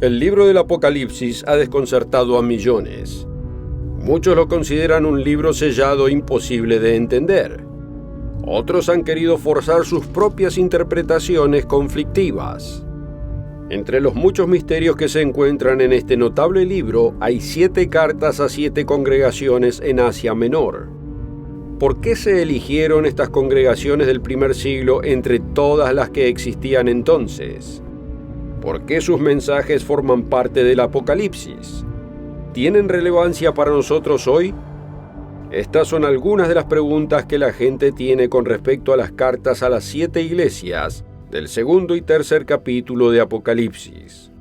El libro del Apocalipsis ha desconcertado a millones. Muchos lo consideran un libro sellado imposible de entender. Otros han querido forzar sus propias interpretaciones conflictivas. Entre los muchos misterios que se encuentran en este notable libro, hay 7 cartas a 7 congregaciones en Asia Menor. ¿Por qué se eligieron estas congregaciones del primer siglo entre todas las que existían entonces? ¿Por qué sus mensajes forman parte del Apocalipsis? ¿Tienen relevancia para nosotros hoy? Estas son algunas de las preguntas que la gente tiene con respecto a las cartas a las 7 iglesias del segundo y tercer capítulo de Apocalipsis.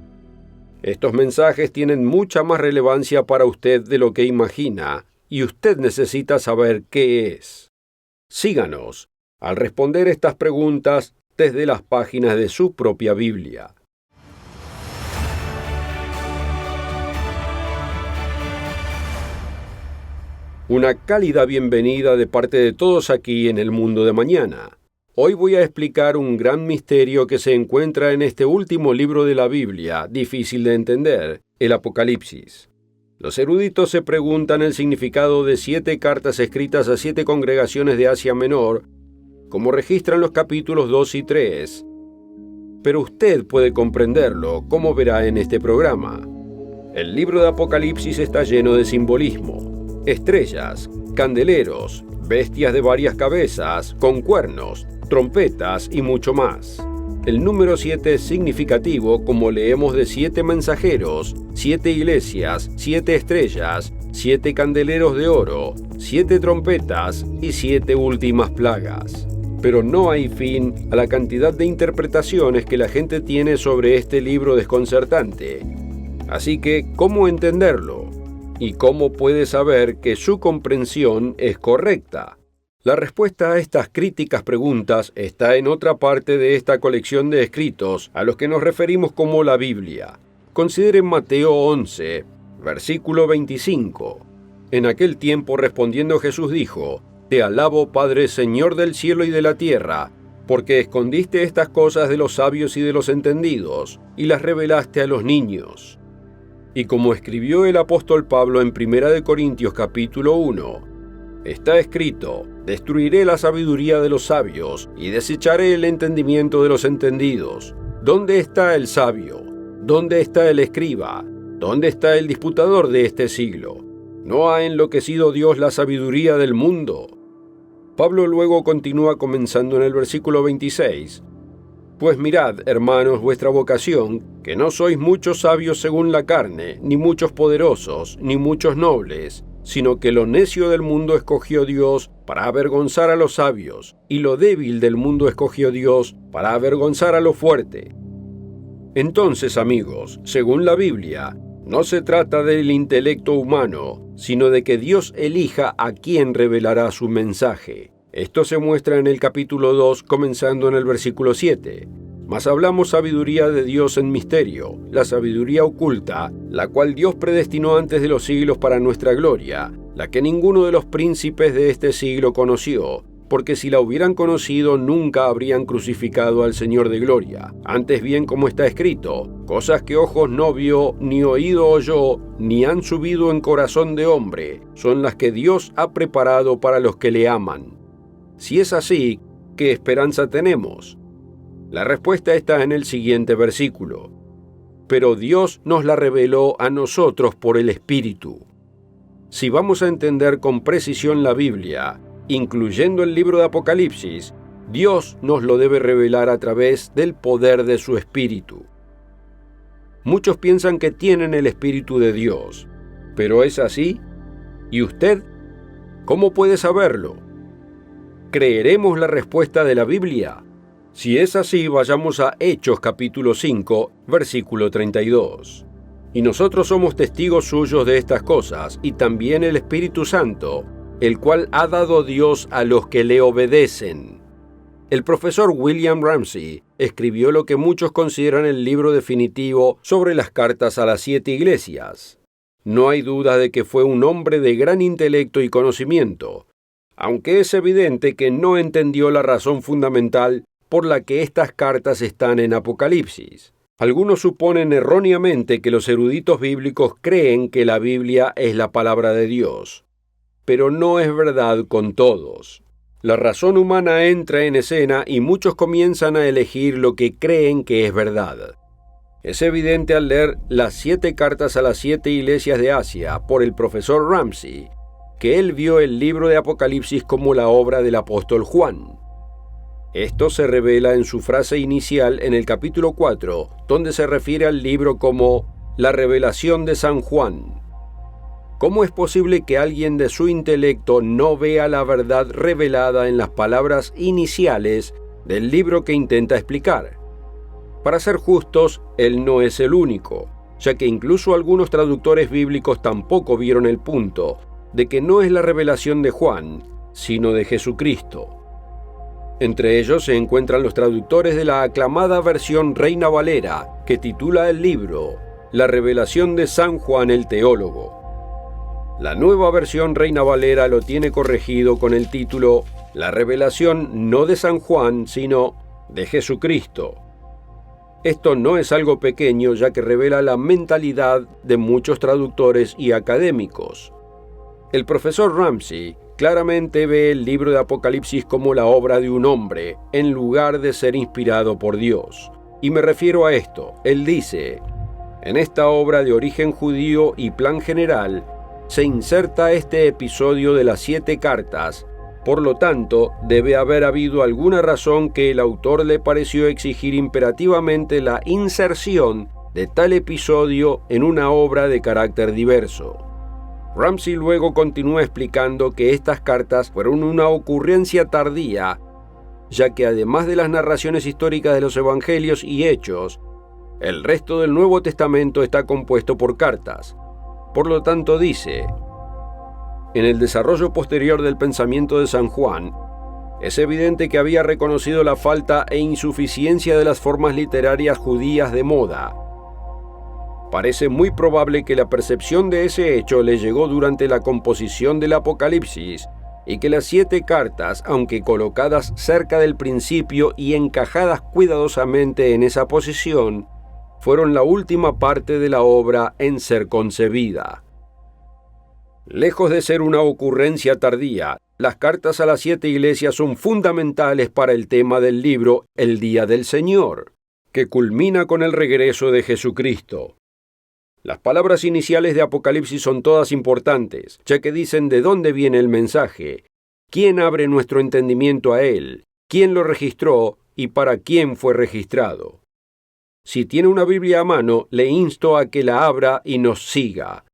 Estos mensajes tienen mucha más relevancia para usted de lo que imagina, y usted necesita saber qué es. Síganos al responder estas preguntas desde las páginas de su propia Biblia. Una cálida bienvenida de parte de todos aquí en el mundo de mañana. Hoy voy a explicar un gran misterio que se encuentra en este último libro de la Biblia, difícil de entender, el Apocalipsis. Los eruditos se preguntan el significado de 7 cartas escritas a 7 congregaciones de Asia Menor, como registran los capítulos 2 y 3. Pero usted puede comprenderlo, como verá en este programa. El libro de Apocalipsis está lleno de simbolismo. Estrellas, candeleros, bestias de varias cabezas, con cuernos, trompetas y mucho más. El número 7 es significativo, como leemos, de 7 mensajeros, 7 iglesias, 7 estrellas, 7 candeleros de oro, 7 trompetas y 7 últimas plagas. Pero no hay fin a la cantidad de interpretaciones que la gente tiene sobre este libro desconcertante. Así que, ¿cómo entenderlo? ¿Y cómo puede saber que su comprensión es correcta? La respuesta a estas críticas preguntas está en otra parte de esta colección de escritos a los que nos referimos como la Biblia. Consideren Mateo 11, versículo 25. En aquel tiempo respondiendo Jesús dijo: Te alabo, Padre, Señor del cielo y de la tierra, porque escondiste estas cosas de los sabios y de los entendidos, y las revelaste a los niños. Y como escribió el apóstol Pablo en 1 Corintios capítulo 1, está escrito: Destruiré la sabiduría de los sabios y desecharé el entendimiento de los entendidos. ¿Dónde está el sabio? ¿Dónde está el escriba? ¿Dónde está el disputador de este siglo? ¿No ha enloquecido Dios la sabiduría del mundo? Pablo luego continúa comenzando en el versículo 26. Pues mirad, hermanos, vuestra vocación, que no sois muchos sabios según la carne, ni muchos poderosos, ni muchos nobles, sino que lo necio del mundo escogió Dios para avergonzar a los sabios, y lo débil del mundo escogió Dios para avergonzar a lo fuerte. Entonces, amigos, según la Biblia, no se trata del intelecto humano, sino de que Dios elija a quién revelará su mensaje. Esto se muestra en el capítulo 2, comenzando en el versículo 7. Mas hablamos sabiduría de Dios en misterio, la sabiduría oculta, la cual Dios predestinó antes de los siglos para nuestra gloria, la que ninguno de los príncipes de este siglo conoció, porque si la hubieran conocido nunca habrían crucificado al Señor de gloria. Antes bien, como está escrito, cosas que ojos no vio, ni oído oyó, ni han subido en corazón de hombre, son las que Dios ha preparado para los que le aman. Si es así, ¿qué esperanza tenemos? La respuesta está en el siguiente versículo. Pero Dios nos la reveló a nosotros por el Espíritu. Si vamos a entender con precisión la Biblia, incluyendo el libro de Apocalipsis, Dios nos lo debe revelar a través del poder de su Espíritu. Muchos piensan que tienen el Espíritu de Dios, ¿pero es así? ¿Y usted? ¿Cómo puede saberlo? ¿Creeremos la respuesta de la Biblia? Si es así, vayamos a Hechos capítulo 5, versículo 32. Y nosotros somos testigos suyos de estas cosas, y también el Espíritu Santo, el cual ha dado Dios a los que le obedecen. El profesor William Ramsey escribió lo que muchos consideran el libro definitivo sobre las cartas a las 7 iglesias. No hay duda de que fue un hombre de gran intelecto y conocimiento, aunque es evidente que no entendió la razón fundamental por la que estas cartas están en Apocalipsis. Algunos suponen erróneamente que los eruditos bíblicos creen que la Biblia es la palabra de Dios, pero no es verdad con todos. La razón humana entra en escena y muchos comienzan a elegir lo que creen que es verdad. Es evidente al leer las 7 cartas a las 7 iglesias de Asia por el profesor Ramsey que él vio el libro de Apocalipsis como la obra del apóstol Juan. Esto se revela en su frase inicial en el capítulo 4, donde se refiere al libro como la revelación de San Juan. ¿Cómo es posible que alguien de su intelecto no vea la verdad revelada en las palabras iniciales del libro que intenta explicar? Para ser justos, él no es el único, ya que incluso algunos traductores bíblicos tampoco vieron el punto de que no es la revelación de Juan, sino de Jesucristo. Entre ellos se encuentran los traductores de la aclamada versión Reina Valera, que titula el libro La revelación de San Juan el Teólogo. La nueva versión Reina Valera lo tiene corregido con el título La revelación no de San Juan, sino de Jesucristo. Esto no es algo pequeño, ya que revela la mentalidad de muchos traductores y académicos. El profesor Ramsey claramente ve el libro de Apocalipsis como la obra de un hombre, en lugar de ser inspirado por Dios. Y me refiero a esto. Él dice, en esta obra de origen judío y plan general, se inserta este episodio de las 7 cartas. Por lo tanto, debe haber habido alguna razón que el autor le pareció exigir imperativamente la inserción de tal episodio en una obra de carácter diverso. Ramsey luego continúa explicando que estas cartas fueron una ocurrencia tardía, ya que además de las narraciones históricas de los evangelios y hechos, el resto del Nuevo Testamento está compuesto por cartas. Por lo tanto, dice, en el desarrollo posterior del pensamiento de San Juan, es evidente que había reconocido la falta e insuficiencia de las formas literarias judías de moda. Parece muy probable que la percepción de ese hecho le llegó durante la composición del Apocalipsis y que las 7 cartas, aunque colocadas cerca del principio y encajadas cuidadosamente en esa posición, fueron la última parte de la obra en ser concebida. Lejos de ser una ocurrencia tardía, las cartas a las 7 iglesias son fundamentales para el tema del libro El Día del Señor, que culmina con el regreso de Jesucristo. Las palabras iniciales de Apocalipsis son todas importantes, ya que dicen de dónde viene el mensaje, quién abre nuestro entendimiento a él, quién lo registró y para quién fue registrado. Si tiene una Biblia a mano, le insto a que la abra y nos siga.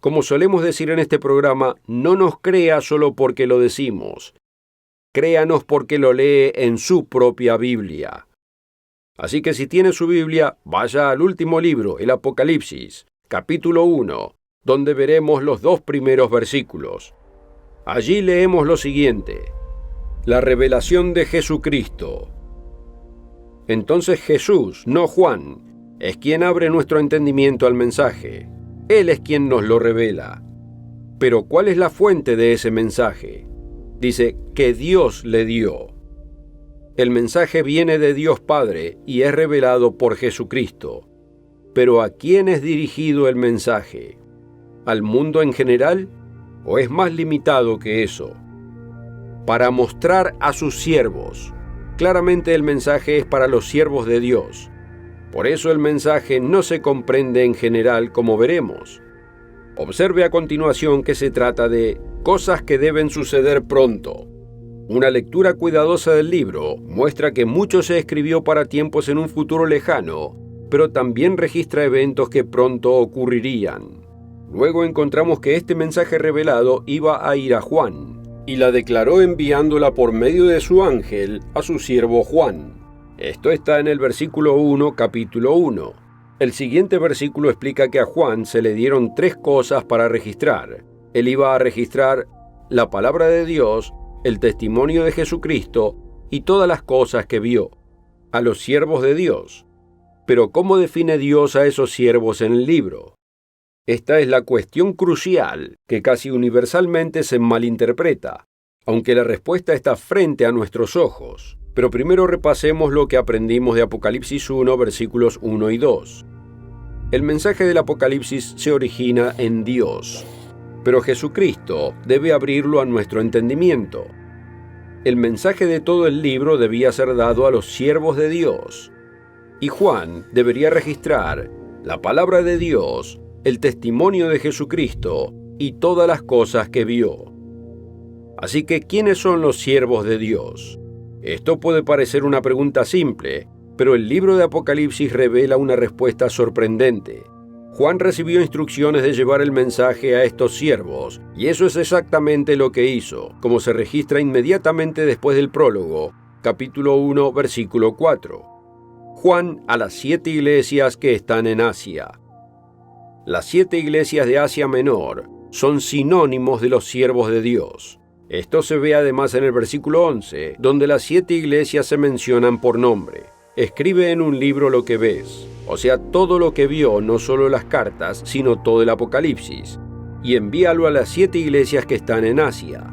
Como solemos decir en este programa, no nos crea solo porque lo decimos. Créanos porque lo lee en su propia Biblia. Así que si tiene su Biblia, vaya al último libro, el Apocalipsis, capítulo 1, donde veremos los 2 primeros versículos. Allí leemos lo siguiente: la revelación de Jesucristo. Entonces Jesús, no Juan, es quien abre nuestro entendimiento al mensaje. Él es quien nos lo revela. Pero ¿cuál es la fuente de ese mensaje? Dice que Dios le dio. El mensaje viene de Dios Padre y es revelado por Jesucristo. Pero ¿a quién es dirigido el mensaje? ¿Al mundo en general? ¿O es más limitado que eso? Para mostrar a sus siervos. Claramente el mensaje es para los siervos de Dios. Por eso el mensaje no se comprende en general, como veremos. Observe a continuación que se trata de cosas que deben suceder pronto. Una lectura cuidadosa del libro muestra que mucho se escribió para tiempos en un futuro lejano, pero también registra eventos que pronto ocurrirían. Luego encontramos que este mensaje revelado iba a ir a Juan, y la declaró enviándola por medio de su ángel a su siervo Juan. Esto está en el versículo 1, capítulo 1. El siguiente versículo explica que a Juan se le dieron 3 cosas para registrar. Él iba a registrar la palabra de Dios, el testimonio de Jesucristo y todas las cosas que vio. A los siervos de Dios. Pero ¿cómo define Dios a esos siervos en el libro? Esta es la cuestión crucial que casi universalmente se malinterpreta, aunque la respuesta está frente a nuestros ojos. Pero primero repasemos lo que aprendimos de Apocalipsis 1, versículos 1 y 2. El mensaje del Apocalipsis se origina en Dios, pero Jesucristo debe abrirlo a nuestro entendimiento. El mensaje de todo el libro debía ser dado a los siervos de Dios, y Juan debería registrar la palabra de Dios, el testimonio de Jesucristo y todas las cosas que vio. Así que, ¿quiénes son los siervos de Dios? Esto puede parecer una pregunta simple, pero el libro de Apocalipsis revela una respuesta sorprendente. Juan recibió instrucciones de llevar el mensaje a estos siervos, y eso es exactamente lo que hizo, como se registra inmediatamente después del prólogo, capítulo 1, versículo 4. Juan a las 7 iglesias que están en Asia. Las 7 iglesias de Asia Menor son sinónimos de los siervos de Dios. Esto se ve además en el versículo 11, donde las 7 iglesias se mencionan por nombre. Escribe en un libro lo que ves, o sea, todo lo que vio, no solo las cartas, sino todo el Apocalipsis, y envíalo a las 7 iglesias que están en Asia: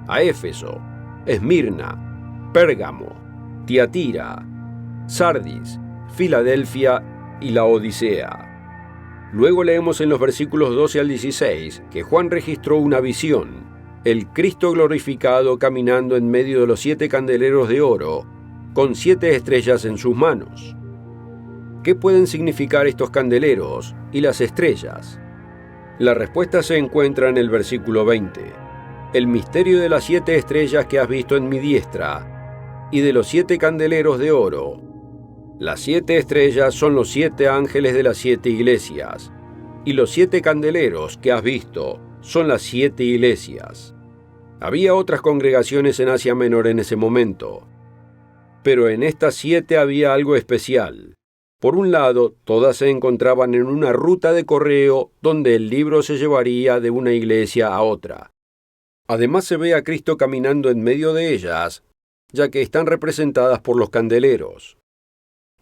a Éfeso, Esmirna, Pérgamo, Tiatira, Sardis, Filadelfia y Laodicea. Luego leemos en los versículos 12 al 16 que Juan registró una visión: el Cristo glorificado caminando en medio de los 7 candeleros de oro, con 7 estrellas en sus manos. ¿Qué pueden significar estos candeleros y las estrellas? La respuesta se encuentra en el versículo 20. El misterio de las 7 estrellas que has visto en mi diestra y de los 7 candeleros de oro. Las 7 estrellas son los 7 ángeles de las 7 iglesias, y los 7 candeleros que has visto son las 7 iglesias. Había otras congregaciones en Asia Menor en ese momento, pero en estas 7 había algo especial. Por un lado, todas se encontraban en una ruta de correo donde el libro se llevaría de una iglesia a otra. Además se ve a Cristo caminando en medio de ellas, ya que están representadas por los candeleros.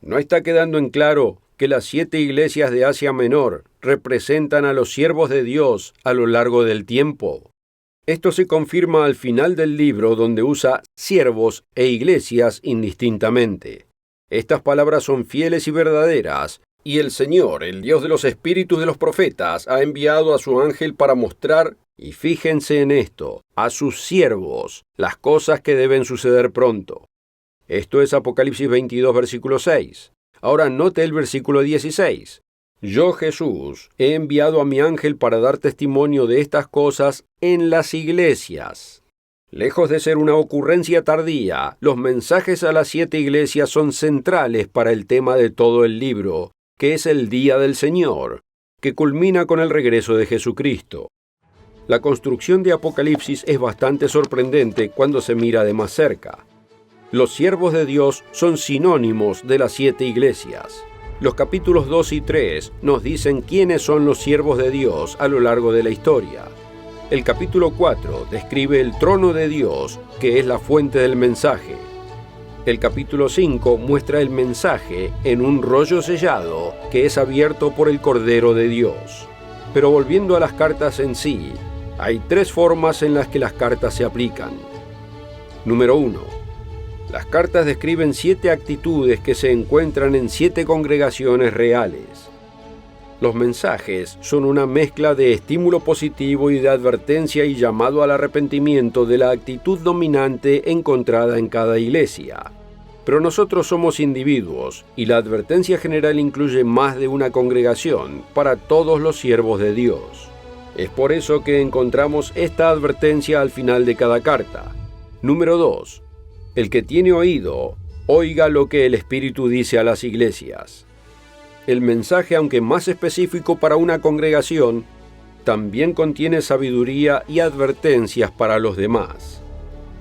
¿No está quedando en claro que las 7 iglesias de Asia Menor representan a los siervos de Dios a lo largo del tiempo? Esto se confirma al final del libro, donde usa siervos e iglesias indistintamente. Estas palabras son fieles y verdaderas, y el Señor, el Dios de los espíritus de los profetas, ha enviado a su ángel para mostrar, y fíjense en esto, a sus siervos las cosas que deben suceder pronto. Esto es Apocalipsis 22, versículo 6. Ahora note el versículo 16. Yo, Jesús, he enviado a mi ángel para dar testimonio de estas cosas en las iglesias. Lejos de ser una ocurrencia tardía, los mensajes a las 7 iglesias son centrales para el tema de todo el libro, que es el día del Señor, que culmina con el regreso de Jesucristo. La construcción de Apocalipsis es bastante sorprendente cuando se mira de más cerca. Los siervos de Dios son sinónimos de las 7 iglesias. Los capítulos 2 y 3 nos dicen quiénes son los siervos de Dios a lo largo de la historia. El capítulo 4 describe el trono de Dios, que es la fuente del mensaje. El capítulo 5 muestra el mensaje en un rollo sellado que es abierto por el Cordero de Dios. Pero volviendo a las cartas en sí, hay 3 formas en las que las cartas se aplican. Número 1. Las cartas describen 7 actitudes que se encuentran en 7 congregaciones reales. Los mensajes son una mezcla de estímulo positivo y de advertencia y llamado al arrepentimiento de la actitud dominante encontrada en cada iglesia. Pero nosotros somos individuos, y la advertencia general incluye más de una congregación para todos los siervos de Dios. Es por eso que encontramos esta advertencia al final de cada carta. Número 2. El que tiene oído, oiga lo que el Espíritu dice a las iglesias. El mensaje, aunque más específico para una congregación, también contiene sabiduría y advertencias para los demás.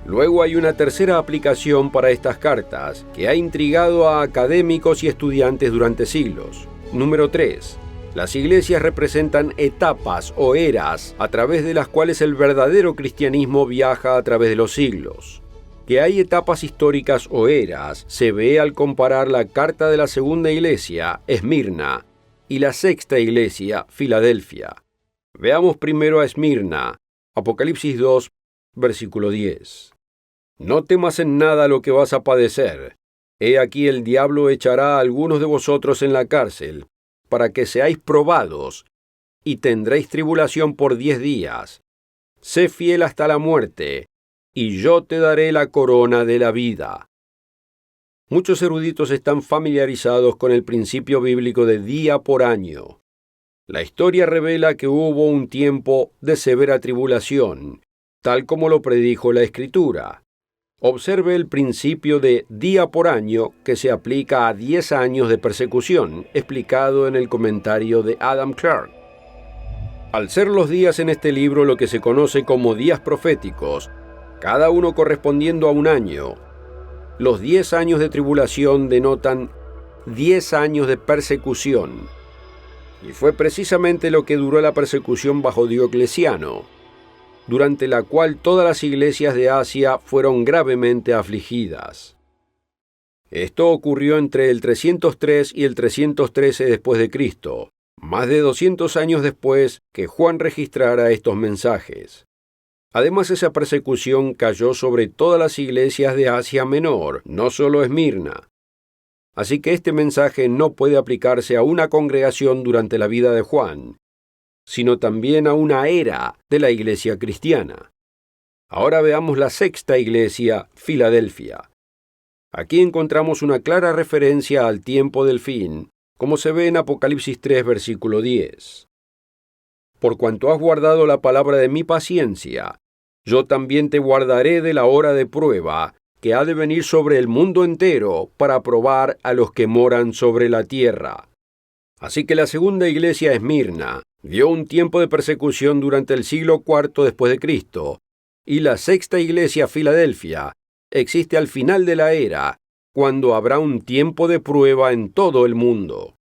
Luego hay una tercera aplicación para estas cartas, que ha intrigado a académicos y estudiantes durante siglos. Número 3. Las iglesias representan etapas o eras a través de las cuales el verdadero cristianismo viaja a través de los siglos. Que hay etapas históricas o eras se ve al comparar la carta de la segunda iglesia, Esmirna, y la sexta iglesia, Filadelfia. Veamos primero a Esmirna, Apocalipsis 2, versículo 10. No temas en nada lo que vas a padecer. He aquí el diablo echará a algunos de vosotros en la cárcel, para que seáis probados, y tendréis tribulación por 10 días. Sé fiel hasta la muerte, y yo te daré la corona de la vida. Muchos eruditos están familiarizados con el principio bíblico de día por año. La historia revela que hubo un tiempo de severa tribulación, tal como lo predijo la Escritura. Observe el principio de día por año que se aplica a 10 años de persecución, explicado en el comentario de Adam Clarke. Al ser los días en este libro lo que se conoce como días proféticos, cada uno correspondiendo a un año, los 10 años de tribulación denotan 10 años de persecución. Y fue precisamente lo que duró la persecución bajo Diocleciano, durante la cual todas las iglesias de Asia fueron gravemente afligidas. Esto ocurrió entre el 303 y el 313 después de Cristo, más de 200 años después que Juan registrara estos mensajes. Además, esa persecución cayó sobre todas las iglesias de Asia Menor, no solo Esmirna. Así que este mensaje no puede aplicarse a una congregación durante la vida de Juan, sino también a una era de la iglesia cristiana. Ahora veamos la sexta iglesia, Filadelfia. Aquí encontramos una clara referencia al tiempo del fin, como se ve en Apocalipsis 3, versículo 10. Por cuanto has guardado la palabra de mi paciencia, yo también te guardaré de la hora de prueba, que ha de venir sobre el mundo entero para probar a los que moran sobre la tierra. Así que la segunda iglesia, Esmirna, vio un tiempo de persecución durante el siglo IV después de Cristo, y la sexta iglesia, Filadelfia, existe al final de la era, cuando habrá un tiempo de prueba en todo el mundo.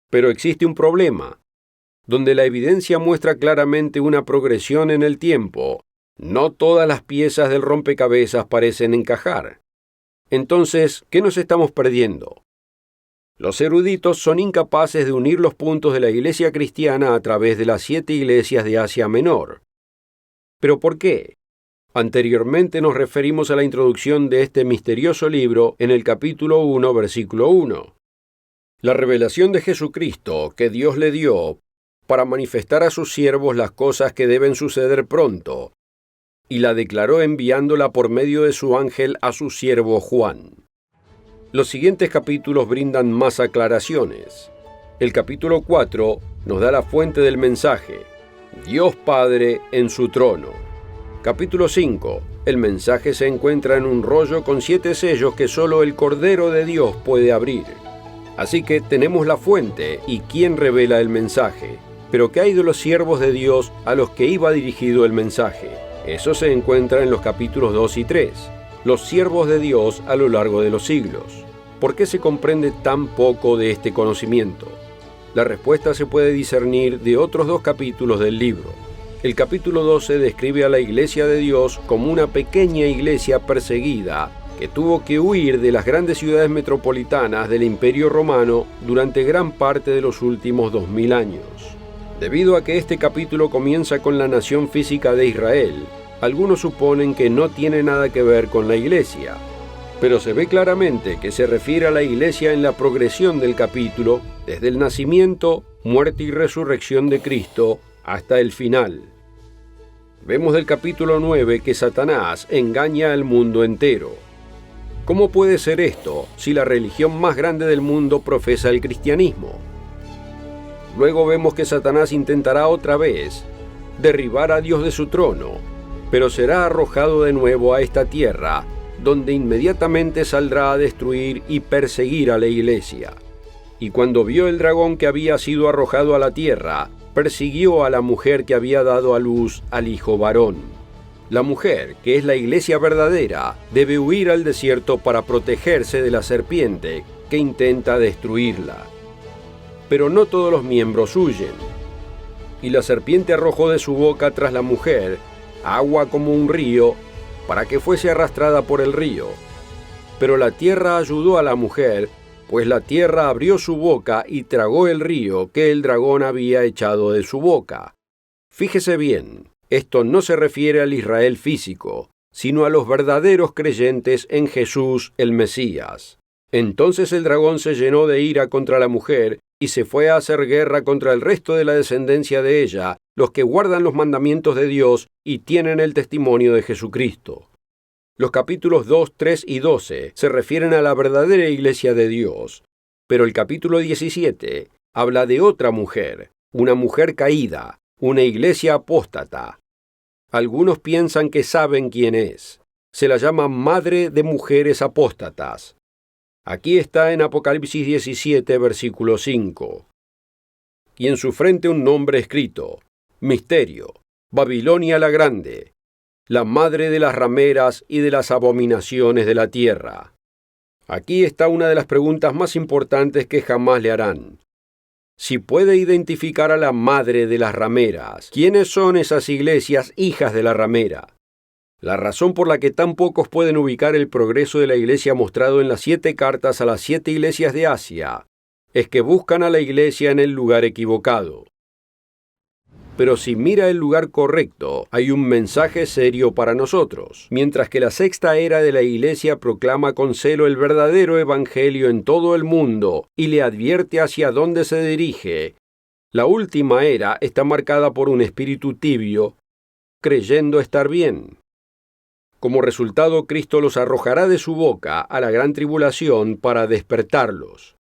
Pero existe un problema. Donde la evidencia muestra claramente una progresión en el tiempo, no todas las piezas del rompecabezas parecen encajar. Entonces, ¿qué nos estamos perdiendo? Los eruditos son incapaces de unir los puntos de la iglesia cristiana a través de las 7 iglesias de Asia Menor. ¿Pero por qué? Anteriormente nos referimos a la introducción de este misterioso libro en el capítulo 1, versículo 1. La revelación de Jesucristo que Dios le dio para manifestar a sus siervos las cosas que deben suceder pronto, y la declaró enviándola por medio de su ángel a su siervo Juan. Los siguientes capítulos brindan más aclaraciones. El capítulo 4 nos da la fuente del mensaje, Dios Padre en su trono. Capítulo 5. El mensaje se encuentra en un rollo con 7 sellos que solo el Cordero de Dios puede abrir. Así que tenemos la fuente y quién revela el mensaje. Pero ¿qué hay de los siervos de Dios a los que iba dirigido el mensaje? Eso se encuentra en los capítulos 2 y 3. Los siervos de Dios a lo largo de los siglos. ¿Por qué se comprende tan poco de este conocimiento? La respuesta se puede discernir de otros 2 capítulos del libro. El capítulo 12 describe a la iglesia de Dios como una pequeña iglesia perseguida que tuvo que huir de las grandes ciudades metropolitanas del Imperio Romano durante gran parte de los últimos 2000 años. Debido a que este capítulo comienza con la nación física de Israel, algunos suponen que no tiene nada que ver con la iglesia, pero se ve claramente que se refiere a la iglesia en la progresión del capítulo, desde el nacimiento, muerte y resurrección de Cristo hasta el final. Vemos del capítulo 9 que Satanás engaña al mundo entero. ¿Cómo puede ser esto si la religión más grande del mundo profesa el cristianismo? Luego vemos que Satanás intentará otra vez derribar a Dios de su trono, pero será arrojado de nuevo a esta tierra, donde inmediatamente saldrá a destruir y perseguir a la iglesia. Y cuando vio el dragón que había sido arrojado a la tierra, persiguió a la mujer que había dado a luz al hijo varón. La mujer, que es la iglesia verdadera, debe huir al desierto para protegerse de la serpiente que intenta destruirla. Pero no todos los miembros huyen. Y la serpiente arrojó de su boca tras la mujer agua como un río, para que fuese arrastrada por el río. Pero la tierra ayudó a la mujer, pues la tierra abrió su boca y tragó el río que el dragón había echado de su boca. Fíjese bien, esto no se refiere al Israel físico, sino a los verdaderos creyentes en Jesús el Mesías. Entonces el dragón se llenó de ira contra la mujer y se fue a hacer guerra contra el resto de la descendencia de ella, los que guardan los mandamientos de Dios y tienen el testimonio de Jesucristo. Los capítulos 2, 3 y 12 se refieren a la verdadera iglesia de Dios, pero el capítulo 17 habla de otra mujer, una mujer caída, una iglesia apóstata. Algunos piensan que saben quién es. Se la llama madre de mujeres apóstatas. Aquí está en Apocalipsis 17, versículo 5. Y en su frente un nombre escrito: Misterio, Babilonia la Grande, la madre de las rameras y de las abominaciones de la tierra. Aquí está una de las preguntas más importantes que jamás le harán. Si puede identificar a la madre de las rameras, ¿quiénes son esas iglesias hijas de la ramera? La razón por la que tan pocos pueden ubicar el progreso de la iglesia mostrado en las 7 cartas a las 7 iglesias de Asia es que buscan a la iglesia en el lugar equivocado. Pero si mira el lugar correcto, hay un mensaje serio para nosotros. Mientras que la sexta era de la iglesia proclama con celo el verdadero evangelio en todo el mundo y le advierte hacia dónde se dirige, la última era está marcada por un espíritu tibio, creyendo estar bien. Como resultado, Cristo los arrojará de su boca a la gran tribulación para despertarlos.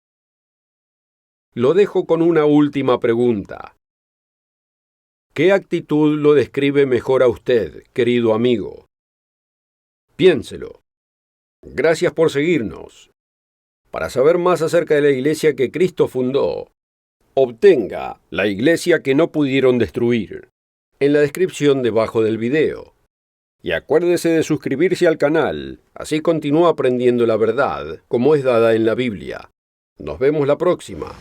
Lo dejo con una última pregunta. ¿Qué actitud lo describe mejor a usted, querido amigo? Piénselo. Gracias por seguirnos. Para saber más acerca de la iglesia que Cristo fundó, obtenga La iglesia que no pudieron destruir en la descripción debajo del video. Y acuérdese de suscribirse al canal, así continúa aprendiendo la verdad como es dada en la Biblia. Nos vemos la próxima.